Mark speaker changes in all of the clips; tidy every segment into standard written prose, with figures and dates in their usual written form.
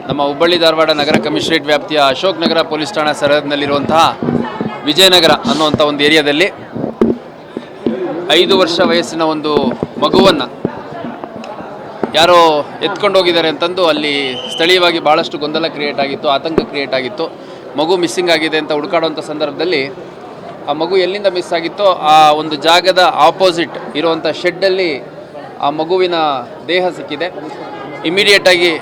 Speaker 1: ನಮ್ಮ ಹುಬ್ಬಳ್ಳಿ ಧಾರವಾಡ ನಗರ ಕಮಿಷನರೇಟ್ ವ್ಯಾಪ್ತಿಯ ಅಶೋಕ್ ನಗರ ಪೊಲೀಸ್ ಠಾಣಾ ಸರಹದ್ದಿನಲ್ಲಿರುವಂತಹ ವಿಜಯನಗರ ಅನ್ನುವಂಥ ಒಂದು ಏರಿಯಾದಲ್ಲಿ 5 ವರ್ಷ ವಯಸ್ಸಿನ ಒಂದು ಮಗುವನ್ನು ಯಾರೋ ಎತ್ಕೊಂಡು ಹೋಗಿದ್ದಾರೆ ಅಂತಂದು ಅಲ್ಲಿ ಸ್ಥಳೀಯವಾಗಿ ಭಾಳಷ್ಟು ಗೊಂದಲ ಕ್ರಿಯೇಟ್ ಆಗಿತ್ತು, ಆತಂಕ ಕ್ರಿಯೇಟ್ ಆಗಿತ್ತು. ಮಗು ಮಿಸ್ಸಿಂಗ್ ಆಗಿದೆ ಅಂತ ಹುಡುಕಾಡುವಂಥ ಸಂದರ್ಭದಲ್ಲಿ ಆ ಮಗು ಎಲ್ಲಿಂದ ಮಿಸ್ ಆಗಿತ್ತೋ ಆ ಒಂದು ಜಾಗದ ಆಪೋಸಿಟ್ ಇರುವಂಥ ಶೆಡ್ಡಲ್ಲಿ ಆ ಮಗುವಿನ ದೇಹ ಸಿಕ್ಕಿದೆ. ಇಮಿಡಿಯೇಟಾಗಿ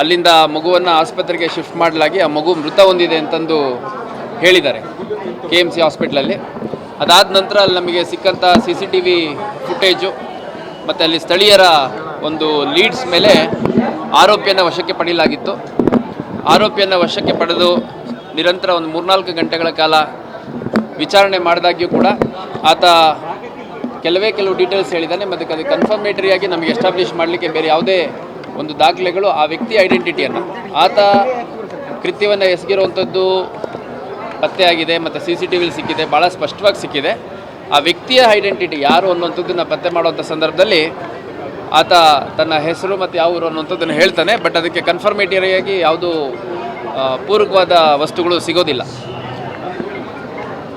Speaker 1: ಅಲ್ಲಿಂದ ಮಗುವನ್ನು ಆಸ್ಪತ್ರೆಗೆ ಶಿಫ್ಟ್ ಮಾಡಲಾಗಿ ಆ ಮಗು ಮೃತ ಹೊಂದಿದೆ ಅಂತಂದು ಹೇಳಿದ್ದಾರೆ KMC ಹಾಸ್ಪಿಟ್ಲಲ್ಲಿ. ಅದಾದ ನಂತರ ಅಲ್ಲಿ ನಮಗೆ ಸಿಕ್ಕಂಥ CCTV ಫುಟೇಜು ಮತ್ತು ಅಲ್ಲಿ ಸ್ಥಳೀಯರ ಒಂದು ಲೀಡ್ಸ್ ಮೇಲೆ ಆರೋಪಿಯನ್ನು ವಶಕ್ಕೆ ಪಡೆಯಲಾಗಿತ್ತು. ಆರೋಪಿಯನ್ನು ವಶಕ್ಕೆ ಪಡೆದು ನಿರಂತರ ಒಂದು 3-4 ಗಂಟೆಗಳ ಕಾಲ ವಿಚಾರಣೆ ಮಾಡಿದಾಗ್ಯೂ ಕೂಡ ಆತ ಕೆಲವು ಡೀಟೇಲ್ಸ್ ಹೇಳಿದ್ದಾನೆ. ಮತ್ತು ಅದು ಕನ್ಫರ್ಮೇಟರಿಯಾಗಿ ನಮಗೆ ಎಸ್ಟಾಬ್ಲಿಷ್ ಮಾಡಲಿಕ್ಕೆ ಬೇರೆ ಯಾವುದೇ ಒಂದು ದಾಖಲೆಗಳು ಆ ವ್ಯಕ್ತಿ ಐಡೆಂಟಿಟಿಯನ್ನು, ಆತ ಕೃತ್ಯವನ್ನು ಎಸಗಿರುವಂಥದ್ದು ಪತ್ತೆಯಾಗಿದೆ ಮತ್ತು CCTV ಸಿಕ್ಕಿದೆ, ಭಾಳ ಸ್ಪಷ್ಟವಾಗಿ ಸಿಕ್ಕಿದೆ. ಆ ವ್ಯಕ್ತಿಯ ಐಡೆಂಟಿಟಿ ಯಾರು ಅನ್ನುವಂಥದ್ದನ್ನು ಪತ್ತೆ ಮಾಡುವಂಥ ಸಂದರ್ಭದಲ್ಲಿ ಆತ ತನ್ನ ಹೆಸರು ಮತ್ತು ಯಾವ ಊರು ಅನ್ನುವಂಥದ್ದನ್ನು ಹೇಳ್ತಾನೆ. ಬಟ್ ಅದಕ್ಕೆ ಕನ್ಫರ್ಮೇಟರಿಯಾಗಿ ಯಾವುದು ಪೂರಕವಾದ ವಸ್ತುಗಳು ಸಿಗೋದಿಲ್ಲ.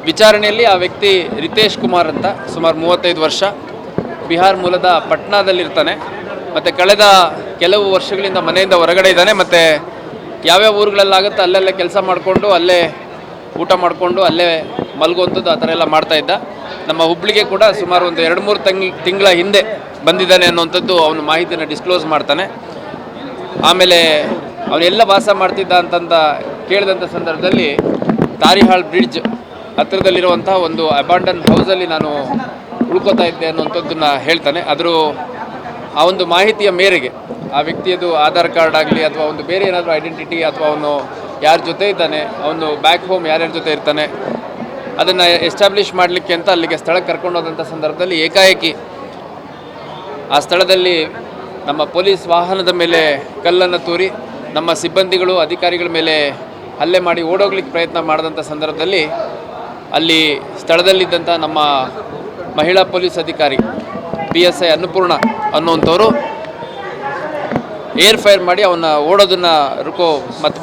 Speaker 1: ವಿಚಾರಣೆಯಲ್ಲಿ ಆ ವ್ಯಕ್ತಿ ರಿತೇಶ್ ಕುಮಾರ್ ಅಂತ, ಸುಮಾರು 35 ವರ್ಷ, ಬಿಹಾರ್ ಮೂಲದ ಪಟ್ನಾದಲ್ಲಿರ್ತಾನೆ. ಮತ್ತು ಕಳೆದ ಕೆಲವು ವರ್ಷಗಳಿಂದ ಮನೆಯಿಂದ ಹೊರಗಡೆ ಇದ್ದಾನೆ. ಮತ್ತು ಯಾವ್ಯಾವ ಊರುಗಳಲ್ಲಾಗುತ್ತೆ ಅಲ್ಲೆಲ್ಲ ಕೆಲಸ ಮಾಡಿಕೊಂಡು ಅಲ್ಲೇ ಊಟ ಮಾಡಿಕೊಂಡು ಅಲ್ಲೇ ಮಲಗುವಂಥದ್ದು ಆ ಥರ ಎಲ್ಲ ಮಾಡ್ತಾಯಿದ್ದ. ನಮ್ಮ ಹುಬ್ಬಳ್ಳಿಗೆ ಕೂಡ ಸುಮಾರು ಒಂದು 2-3 ತಿಂಗಳ ಹಿಂದೆ ಬಂದಿದ್ದಾನೆ ಅನ್ನುವಂಥದ್ದು ಅವನು ಮಾಹಿತಿಯನ್ನು ಡಿಸ್ಕ್ಲೋಸ್ ಮಾಡ್ತಾನೆ. ಆಮೇಲೆ ಅವನೆಲ್ಲ ವಾಸ ಮಾಡ್ತಿದ್ದ ಅಂತಂದ ಕೇಳಿದಂಥ ಸಂದರ್ಭದಲ್ಲಿ ತಾರಿಹಾಳ್ ಬ್ರಿಡ್ಜ್ ಹತ್ತಿರದಲ್ಲಿರುವಂಥ ಒಂದು ಅಬಾಂಡನ್ ಹೌಸಲ್ಲಿ ನಾನು ಉಳ್ಕೋತಾ ಇದ್ದೆ ಅನ್ನುವಂಥದ್ದನ್ನು ಹೇಳ್ತಾನೆ. ಆ ಒಂದು ಮಾಹಿತಿಯ ಮೇರೆಗೆ ಆ ವ್ಯಕ್ತಿಯದು ಆಧಾರ್ ಕಾರ್ಡ್ ಆಗಲಿ ಅಥವಾ ಒಂದು ಬೇರೆ ಏನಾದರೂ ಐಡೆಂಟಿಟಿ ಅಥವಾ ಅವನು ಯಾರ ಜೊತೆ ಇದ್ದಾನೆ, ಅವನು ಬ್ಯಾಕ್ ಹೋಮ್ ಯಾರ್ಯಾರ ಜೊತೆ ಇರ್ತಾನೆ, ಅದನ್ನು ಎಸ್ಟಾಬ್ಲಿಷ್ ಮಾಡಲಿಕ್ಕೆ ಅಂತ ಅಲ್ಲಿಗೆ ಸ್ಥಳಕ್ಕೆ ಕರ್ಕೊಂಡು ಹೋದಂಥ ಸಂದರ್ಭದಲ್ಲಿ ಏಕಾಏಕಿ ಆ ಸ್ಥಳದಲ್ಲಿ ನಮ್ಮ ಪೊಲೀಸ್ ವಾಹನದ ಮೇಲೆ ಕಲ್ಲನ್ನು ತೂರಿ ನಮ್ಮ ಸಿಬ್ಬಂದಿಗಳು ಅಧಿಕಾರಿಗಳ ಮೇಲೆ ಹಲ್ಲೆ ಮಾಡಿ ಓಡೋಗ್ಲಿಕ್ಕೆ ಪ್ರಯತ್ನ ಮಾಡಿದಂಥ ಸಂದರ್ಭದಲ್ಲಿ ಅಲ್ಲಿ ಸ್ಥಳದಲ್ಲಿದ್ದಂಥ ನಮ್ಮ ಮಹಿಳಾ ಪೊಲೀಸ್ ಅಧಿಕಾರಿ PSI ಅನ್ನಪೂರ್ಣ ಅನ್ನುವಂಥವರು ಏರ್ ಫೈರ್ ಮಾಡಿ ಅವನ್ನ ಓಡೋದನ್ನು ಮತ್ತು